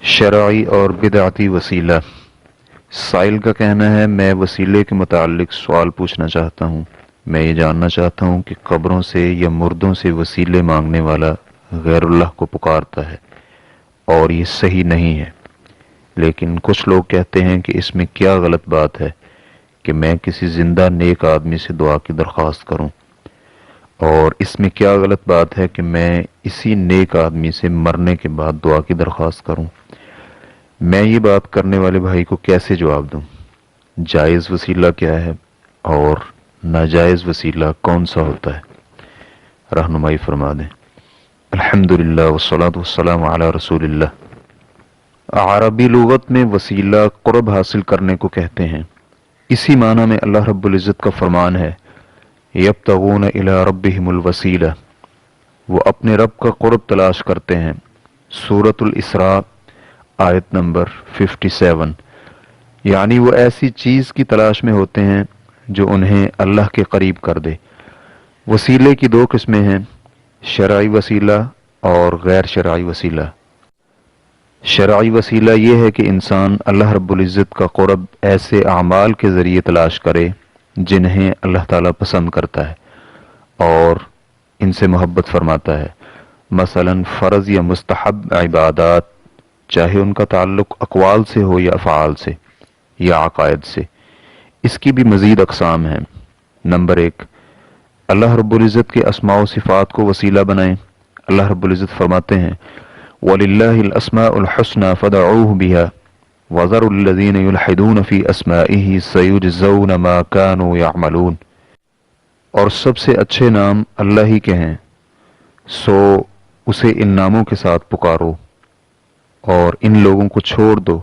شرعی اور بدعتی وسیلہ۔ سائل کا کہنا ہے، میں وسیلے کے متعلق سوال پوچھنا چاہتا ہوں۔ میں یہ جاننا چاہتا ہوں کہ قبروں سے یا مردوں سے وسیلے مانگنے والا غیر اللہ کو پکارتا ہے اور یہ صحیح نہیں ہے، لیکن کچھ لوگ کہتے ہیں کہ اس میں کیا غلط بات ہے کہ میں کسی زندہ نیک آدمی سے دعا کی درخواست کروں، اور اس میں کیا غلط بات ہے کہ میں اسی نیک آدمی سے مرنے کے بعد دعا کی درخواست کروں۔ میں یہ بات کرنے والے بھائی کو کیسے جواب دوں؟ جائز وسیلہ کیا ہے اور ناجائز وسیلہ کون سا ہوتا ہے؟ رہنمائی فرما دیں۔ الحمدللہ والصلاة والسلام علی رسول اللہ۔ عربی لغت میں وسیلہ قرب حاصل کرنے کو کہتے ہیں۔ اسی معنی میں اللہ رب العزت کا فرمان ہے، یبتغون الی ربہم الوسیلہ، وہ اپنے رب کا قرب تلاش کرتے ہیں۔ سورۃ الاسراء آیت نمبر 57، یعنی وہ ایسی چیز کی تلاش میں ہوتے ہیں جو انہیں اللہ کے قریب کر دے۔ وسیلے کی دو قسمیں ہیں، شرعی وسیلہ اور غیر شرعی وسیلہ۔ شرعی وسیلہ یہ ہے کہ انسان اللہ رب العزت کا قرب ایسے اعمال کے ذریعے تلاش کرے جنہیں اللہ تعالیٰ پسند کرتا ہے اور ان سے محبت فرماتا ہے، مثلا فرض یا مستحب عبادات، چاہے ان کا تعلق اقوال سے ہو یا افعال سے یا عقائد سے۔ اس کی بھی مزید اقسام ہیں۔ نمبر 1، اللہ رب العزت کے اسماء و صفات کو وسیلہ بنائیں۔ اللہ رب العزت فرماتے ہیں، وَلِلَّهِ الْأَسْمَاءُ الْحُسْنَى فَادْعُوهُ بِهَا وَذَرُوا الَّذِينَ يُلْحِدُونَ فِي أَسْمَائِهِ سَيُجْزَوْنَ مَا كَانُوا يَعْمَلُونَ، اور سب سے اچھے نام اللہ ہی کے ہیں، سو اسے ان ناموں کے ساتھ پکارو، اور ان لوگوں کو چھوڑ دو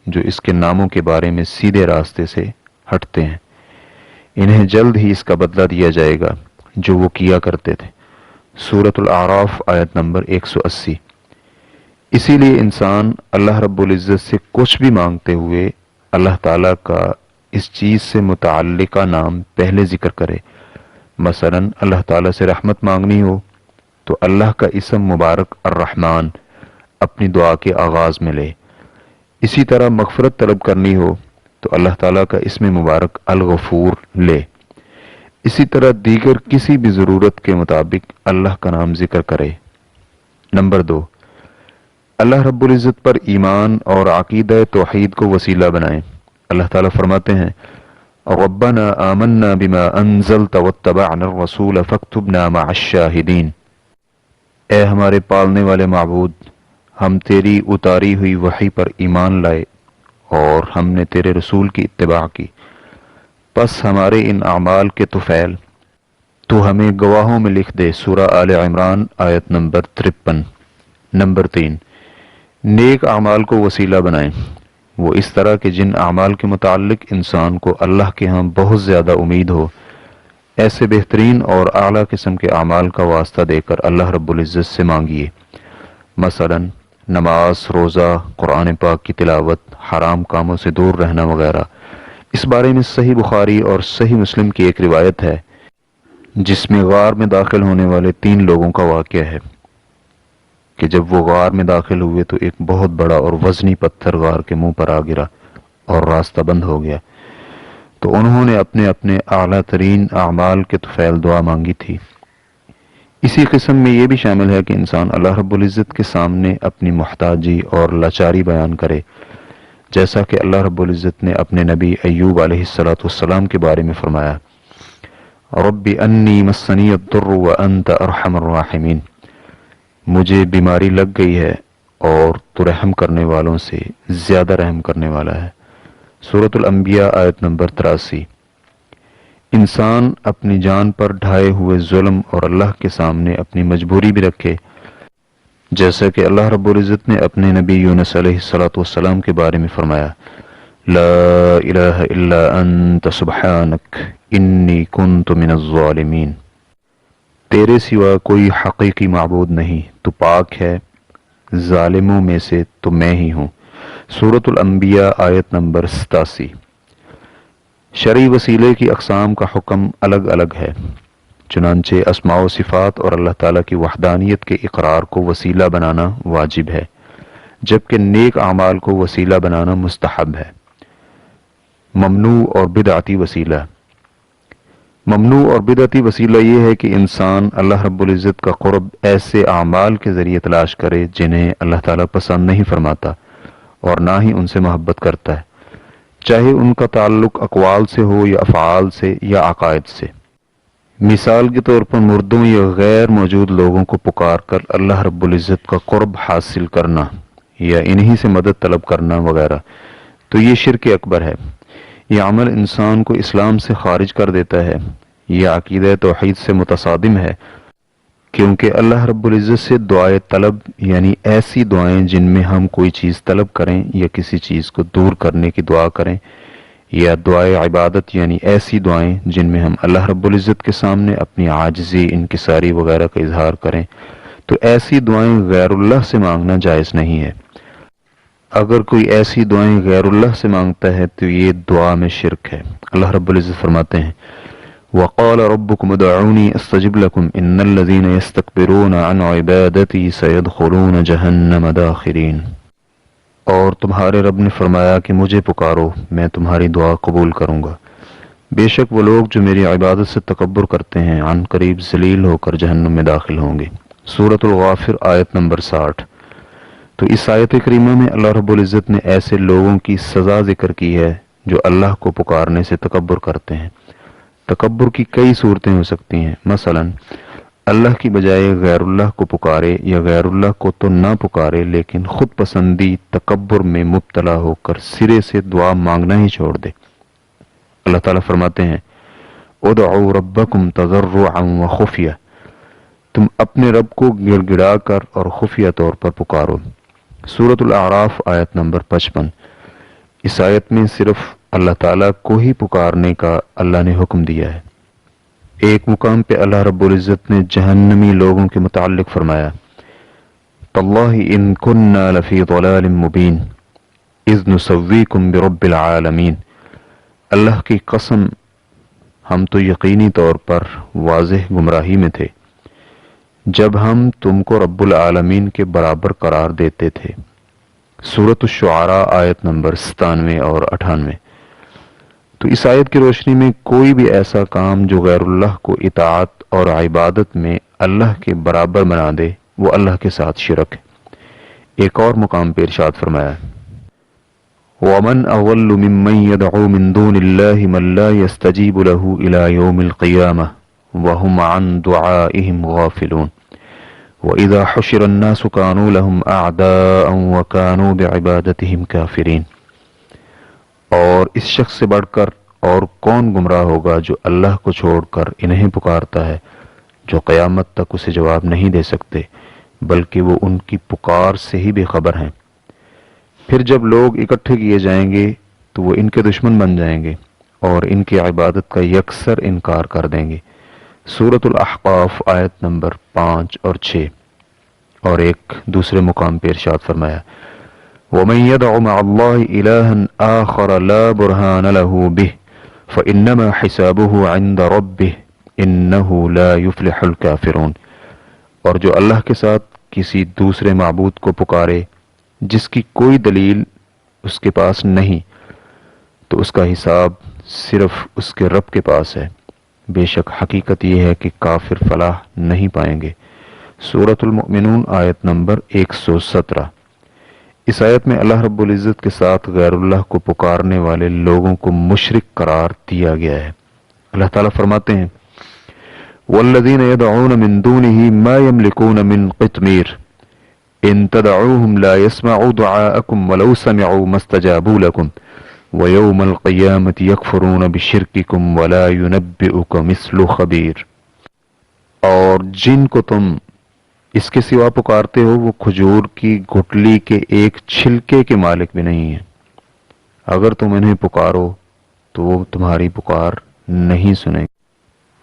جو اس کے ناموں کے بارے میں سیدھے راستے سے ہٹتے ہیں، انہیں جلد ہی اس کا بدلہ دیا جائے گا جو وہ کیا کرتے تھے۔ سورۃ الاعراف آیت نمبر 180۔ اسی لیے انسان اللہ رب العزت سے کچھ بھی مانگتے ہوئے اللہ تعالیٰ کا اس چیز سے متعلقہ نام پہلے ذکر کرے۔ مثلا اللہ تعالیٰ سے رحمت مانگنی ہو تو اللہ کا اسم مبارک الرحمن اپنی دعا کے آغاز میں لے۔ اسی طرح مغفرت طلب کرنی ہو تو اللہ تعالیٰ کا اسم مبارک الغفور لے۔ اسی طرح دیگر کسی بھی ضرورت کے مطابق اللہ کا نام ذکر کرے۔ نمبر 2، اللہ رب العزت پر ایمان اور عقیدہ توحید کو وسیلہ بنائیں۔ اللہ تعالیٰ فرماتے ہیں، ربنا آمنا بما انزلت واتبعنا الرسول فاکتبنا مع الشاہدین، اے ہمارے پالنے والے معبود، ہم تیری اتاری ہوئی وحی پر ایمان لائے اور ہم نے تیرے رسول کی اتباع کی، پس ہمارے ان اعمال کے طفیل تو ہمیں گواہوں میں لکھ دے۔ سورہ آل عمران آیت نمبر 53۔ نمبر 3، نیک اعمال کو وسیلہ بنائیں، وہ اس طرح کہ جن اعمال کے متعلق انسان کو اللہ کے ہاں بہت زیادہ امید ہو، ایسے بہترین اور اعلیٰ قسم کے اعمال کا واسطہ دے کر اللہ رب العزت سے مانگیے، مثلا نماز، روزہ، قرآن پاک کی تلاوت، حرام کاموں سے دور رہنا وغیرہ۔ اس بارے میں صحیح بخاری اور صحیح مسلم کی ایک روایت ہے جس میں غار میں داخل ہونے والے 3 لوگوں کا واقعہ ہے کہ جب وہ غار میں داخل ہوئے تو ایک بہت بڑا اور وزنی پتھر غار کے منہ پر آ گرا اور راستہ بند ہو گیا، تو انہوں نے اپنے اپنے اعلیٰ ترین اعمال کے طفیل دعا مانگی تھی۔ اسی قسم میں یہ بھی شامل ہے کہ انسان اللہ رب العزت کے سامنے اپنی محتاجی اور لاچاری بیان کرے، جیسا کہ اللہ رب العزت نے اپنے نبی ایوب علیہ السلام کے بارے میں فرمایا، رب انی مسنی الضر وانت ارحم الراحمین، مجھے بیماری لگ گئی ہے اور تو رحم کرنے والوں سے زیادہ رحم کرنے والا ہے۔ سورۃ الانبیاء آیت نمبر 83۔ انسان اپنی جان پر ڈھائے ہوئے ظلم اور اللہ کے سامنے اپنی مجبوری بھی رکھے، جیسا کہ اللہ رب العزت نے اپنے نبی یونس علیہ السلام کے بارے میں فرمایا، لا الہ الا انت سبحانک انی کنت من الظالمین، تیرے سوا کوئی حقیقی معبود نہیں، تو پاک ہے، ظالموں میں سے تو میں ہی ہوں۔ سورۃ الانبیاء آیت نمبر 87۔ شرعی وسیلے کی اقسام کا حکم الگ الگ ہے، چنانچہ اسماء و صفات اور اللہ تعالیٰ کی وحدانیت کے اقرار کو وسیلہ بنانا واجب ہے، جبکہ نیک اعمال کو وسیلہ بنانا مستحب ہے۔ ممنوع اور بدعتی وسیلہ۔ ممنوع اور بدعتی وسیلہ یہ ہے کہ انسان اللہ رب العزت کا قرب ایسے اعمال کے ذریعے تلاش کرے جنہیں اللہ تعالیٰ پسند نہیں فرماتا اور نہ ہی ان سے محبت کرتا ہے، چاہے ان کا تعلق اقوال سے ہو یا افعال سے یا عقائد سے۔ مثال کے طور پر مردوں یا غیر موجود لوگوں کو پکار کر اللہ رب العزت کا قرب حاصل کرنا یا انہی سے مدد طلب کرنا وغیرہ، تو یہ شرک اکبر ہے۔ یہ عمل انسان کو اسلام سے خارج کر دیتا ہے۔ یہ عقیدہ توحید سے متصادم ہے، کیونکہ اللہ رب العزت سے دعائے طلب یعنی ایسی دعائیں جن میں ہم کوئی چیز طلب کریں یا کسی چیز کو دور کرنے کی دعا کریں، یا دعائے عبادت یعنی ایسی دعائیں جن میں ہم اللہ رب العزت کے سامنے اپنی عاجزی، انکساری وغیرہ کا اظہار کریں، تو ایسی دعائیں غیر اللہ سے مانگنا جائز نہیں ہے۔ اگر کوئی ایسی دعائیں غیر اللہ سے مانگتا ہے تو یہ دعا میں شرک ہے۔ اللہ رب العزت فرماتے ہیں وَقَالَ رَبُّكُمُ ادْعُونِي أَسْتَجِبْ لَكُمْ إِنَّ الَّذِينَ يَسْتَكْبِرُونَ عَنْ عِبَادَتِي سَيَدْخُلُونَ جَهَنَّمَ دَاخِرِينَ۔ اور تمہارے رب نے فرمایا کہ مجھے پکارو، میں تمہاری دعا قبول کروں گا۔ بے شک وہ لوگ جو میری عبادت سے تکبر کرتے ہیں عن قریب ذلیل ہو کر جہنم میں داخل ہوں گے۔ سورۃ الغافر آیت نمبر 60۔ تو اس آیت کریمہ میں اللہ رب العزت نے ایسے لوگوں کی سزا ذکر کی ہے جو اللہ کو پکارنے سے تکبر کرتے ہیں۔ تکبر کی کئی صورتیں ہو سکتی ہیں، مثلا اللہ کی بجائے غیر اللہ کو پکارے یا غیر اللہ کو تو نہ پکارے لیکن خود پسندی تکبر میں مبتلا ہو کر سرے سے دعا مانگنا ہی چھوڑ دے۔ اللہ تعالیٰ فرماتے ہیں ادعوا ربکم تضرعا وخفیہ، تم اپنے رب کو گڑ گڑا کر اور خفیہ طور پر پکارو۔ سورۃ الاعراف آیت نمبر 55۔ اس آیت میں صرف اللہ تعالیٰ کو ہی پکارنے کا اللہ نے حکم دیا ہے۔ ایک مقام پہ اللہ رب العزت نے جہنمی لوگوں کے متعلق فرمایا تاللہ ان کننا لفی ضلال مبین اذ نسویکم برب العالمین، اللہ کی قسم ہم تو یقینی طور پر واضح گمراہی میں تھے جب ہم تم کو رب العالمین کے برابر قرار دیتے تھے۔ سورۃ الشعراء آیت نمبر 97 اور 98۔ تو اس آیت کی روشنی میں کوئی بھی ایسا کام جو غیر اللہ کو اطاعت اور عبادت میں اللہ کے برابر بنا دے وہ اللہ کے ساتھ شرک ہے۔ ایک اور مقام پہ ارشاد فرمایا وَمَنْ أَضَلُّ مِمَّنْ يَدْعُو مِنْ دُونِ اللَّهِ مَنْ لَا يَسْتَجِيبُ لَهُ إِلَى يَوْمِ الْقِيَامَةِ وَهُمْ عَنْ دُعَائِهِمْ غَافِلُونَ وَإِذَا حُشِرَ النَّاسُ كَانُوا لَهُمْ أَعْدَاءً وَكَانُوا بِعِبَادَتِهِمْ كَافِرِينَ۔ اور اس شخص سے بڑھ کر اور کون گمراہ ہوگا جو اللہ کو چھوڑ کر انہیں پکارتا ہے جو قیامت تک اسے جواب نہیں دے سکتے بلکہ وہ ان کی پکار سے ہی بے خبر ہیں۔ پھر جب لوگ اکٹھے کیے جائیں گے تو وہ ان کے دشمن بن جائیں گے اور ان کی عبادت کا یکسر انکار کر دیں گے۔ سورۃ الاحقاف آیت نمبر 5 اور 6۔ اور ایک دوسرے مقام پہ ارشاد فرمایا وَمَن يَدْعُ مَعَ اللَّهِ إِلَٰهًا آخَرَ لَا بُرْهَانَ لَهُ بِهِ فَإِنَّمَا حِسَابُهُ عِندَ رَبِّهِ إِنَّهُ لَا يُفْلِحُ الْكَافِرُونَ۔ اور جو اللہ کے ساتھ کسی دوسرے معبود کو پکارے جس کی کوئی دلیل اس کے پاس نہیں تو اس کا حساب صرف اس کے رب کے پاس ہے، بے شک حقیقت یہ ہے کہ کافر فلاح نہیں پائیں گے۔ سورۃ المؤمنون آیت نمبر 117۔ اس آیت میں اللہ رب العزت کے ساتھ غیر اللہ کو پکارنے والے لوگوں کو مشرک قرار دیا گیا ہے۔ اللہ تعالیٰ فرماتے ہیں وَالَّذِينَ يَدْعُونَ مِن دُونِهِ مَا يَمْلِكُونَ مِن قِطْمِيرٍ إِن تَدْعُوهُمْ لَا يَسْمَعُوا دُعَاءَكُمْ وَلَوْ سَمِعُوا مَا اسْتَجَابُوا لَكُمْ وَيَوْمَ الْقِيَامَةِ يَكْفُرُونَ بِشِرْكِكُمْ وَلَا يُنَبِّئُكَ مِثْلُ خَبِيرٍ۔ اور جن کو تم اس کے سوا پکارتے ہو وہ کھجور کی گٹلی کے ایک چھلکے کے مالک بھی نہیں ہیں۔ اگر تم انہیں پکارو تو وہ تمہاری پکار نہیں سنیں گے،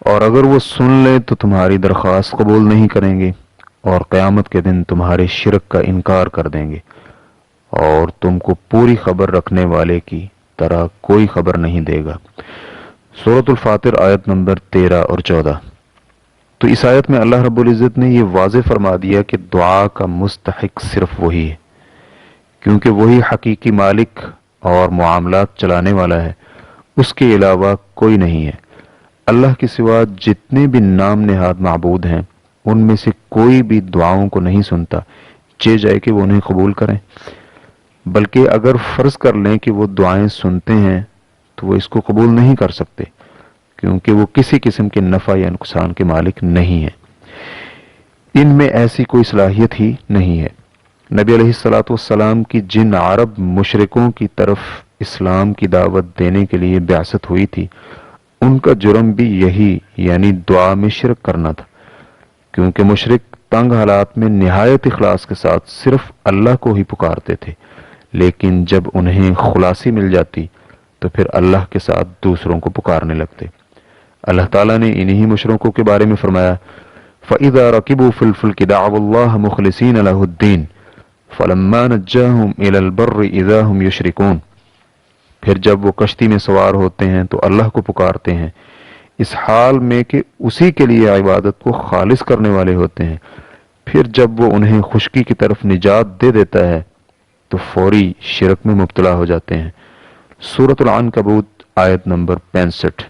اور اگر وہ سن لیں تو تمہاری درخواست قبول نہیں کریں گے، اور قیامت کے دن تمہارے شرک کا انکار کر دیں گے، اور تم کو پوری خبر رکھنے والے کی طرح کوئی خبر نہیں دے گا۔ سورۃ الفاطر آیت نمبر 13 اور 14۔ تو اس آیت میں اللہ رب العزت نے یہ واضح فرما دیا کہ دعا کا مستحق صرف وہی ہے، کیونکہ وہی حقیقی مالک اور معاملات چلانے والا ہے، اس کے علاوہ کوئی نہیں ہے۔ اللہ کے سوا جتنے بھی نام نہاد معبود ہیں ان میں سے کوئی بھی دعاؤں کو نہیں سنتا، چہ جائے کہ وہ انہیں قبول کریں، بلکہ اگر فرض کر لیں کہ وہ دعائیں سنتے ہیں تو وہ اس کو قبول نہیں کر سکتے، کیونکہ وہ کسی قسم کے نفع یا نقصان کے مالک نہیں ہیں، ان میں ایسی کوئی صلاحیت ہی نہیں ہے۔ نبی علیہ الصلاۃ والسلام کی جن عرب مشرکوں کی طرف اسلام کی دعوت دینے کے لیے بعثت ہوئی تھی، ان کا جرم بھی یہی، یعنی دعا میں شرک کرنا تھا، کیونکہ مشرک تنگ حالات میں نہایت اخلاص کے ساتھ صرف اللہ کو ہی پکارتے تھے، لیکن جب انہیں خلاصی مل جاتی تو پھر اللہ کے ساتھ دوسروں کو پکارنے لگتے۔ اللہ تعالیٰ نے انہی مشرکوں کے بارے میں فرمایا، فَإِذَا رَكِبُوا فِي الْفُلْكِ دَعَوُا اللَّهَ مُخْلِصِينَ لَهُ الدِّينَ فَلَمَّا نَجَّاهُمْ إِلَى الْبَرِّ إِذَا هُمْ يُشْرِكُونَ۔ پھر جب وہ کشتی میں سوار ہوتے ہیں تو اللہ کو پکارتے ہیں اس حال میں کہ اسی کے لیے عبادت کو خالص کرنے والے ہوتے ہیں، پھر جب وہ انہیں خشکی کی طرف نجات دے دیتا ہے تو فوری شرک میں مبتلا ہو جاتے ہیں۔ سورۃ العنکبوت آیت نمبر 65۔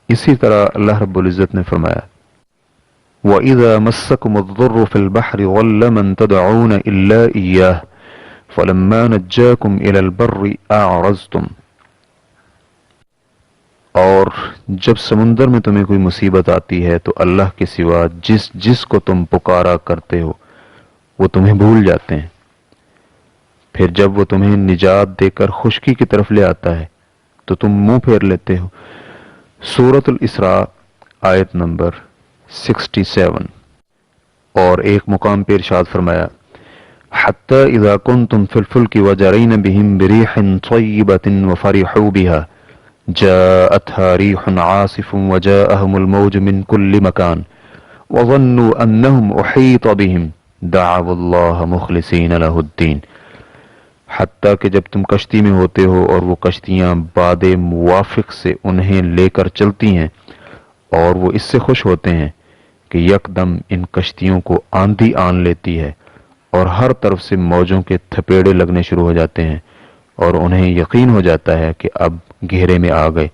اسی طرح اللہ رب العزت نے فرمایا، وَإِذَا مَسَّكُمُ الضُّرُّ فِي الْبَحْرِ ضَلَّ مَن تَدْعُونَ إِلَّا إِيَّاهُ فَلَمَّا نَجَّاكُمْ إِلَى الْبَرِّ أَعْرَضْتُمْ۔ اور جب سمندر میں تمہیں کوئی مصیبت آتی ہے تو اللہ کے سوا جس کو تم پکارا کرتے ہو وہ تمہیں بھول جاتے ہیں، پھر جب وہ تمہیں نجات دے کر خشکی کی طرف لے آتا ہے تو تم منہ پھیر لیتے ہو۔ سورۃ الاسراء آیت نمبر 67۔ اور ایک مقام پہ ارشاد فرمایا، حتی اذا کنتم فی الفلک وجرین بہم بریح طیبۃ وفرحوا بها جاءتها ريح عاصف وجاءهم الموج من كل مكان وظنوا أنهم أحيط بهم دعوا الله مخلصين له الدين۔ حتیٰ کہ جب تم کشتی میں ہوتے ہو اور وہ کشتیاں باد موافق سے انہیں لے کر چلتی ہیں اور وہ اس سے خوش ہوتے ہیں کہ یکدم ان کشتیوں کو آندھی آن لیتی ہے اور ہر طرف سے موجوں کے تھپیڑے لگنے شروع ہو جاتے ہیں اور انہیں یقین ہو جاتا ہے کہ اب گھیرے میں آ گئے،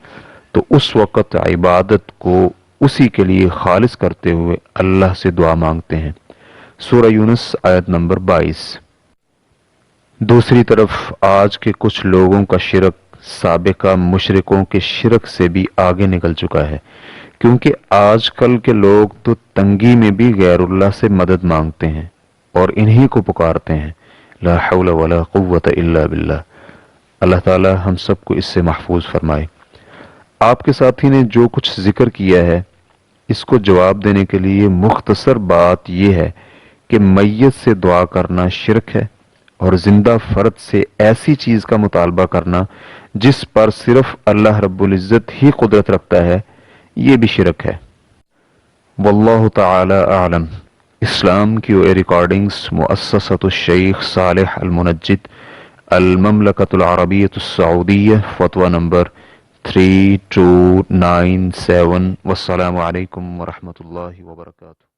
تو اس وقت عبادت کو اسی کے لیے خالص کرتے ہوئے اللہ سے دعا مانگتے ہیں۔ سورہ یونس آیت نمبر 22۔ دوسری طرف آج کے کچھ لوگوں کا شرک سابقہ مشرکوں کے شرک سے بھی آگے نکل چکا ہے، کیونکہ آج کل کے لوگ تو تنگی میں بھی غیر اللہ سے مدد مانگتے ہیں اور انہی کو پکارتے ہیں۔ لا حول ولا قوت الا باللہ۔ اللہ تعالی ہم سب کو اس سے محفوظ فرمائے۔ آپ کے ساتھی نے جو کچھ ذکر کیا ہے اس کو جواب دینے کے لیے مختصر بات یہ ہے کہ میت سے دعا کرنا شرک ہے، اور زندہ فرد سے ایسی چیز کا مطالبہ کرنا جس پر صرف اللہ رب العزت ہی قدرت رکھتا ہے یہ بھی شرک ہے۔ واللہ تعالی اعلم۔ اسلام کی ریکارڈنگز مؤسسۃ الشیخ صالح المنجد، المملکۃ العربیۃ السعودیہ، فتویٰ نمبر 3297۔ والسلام علیکم ورحمۃ اللہ وبرکاتہ۔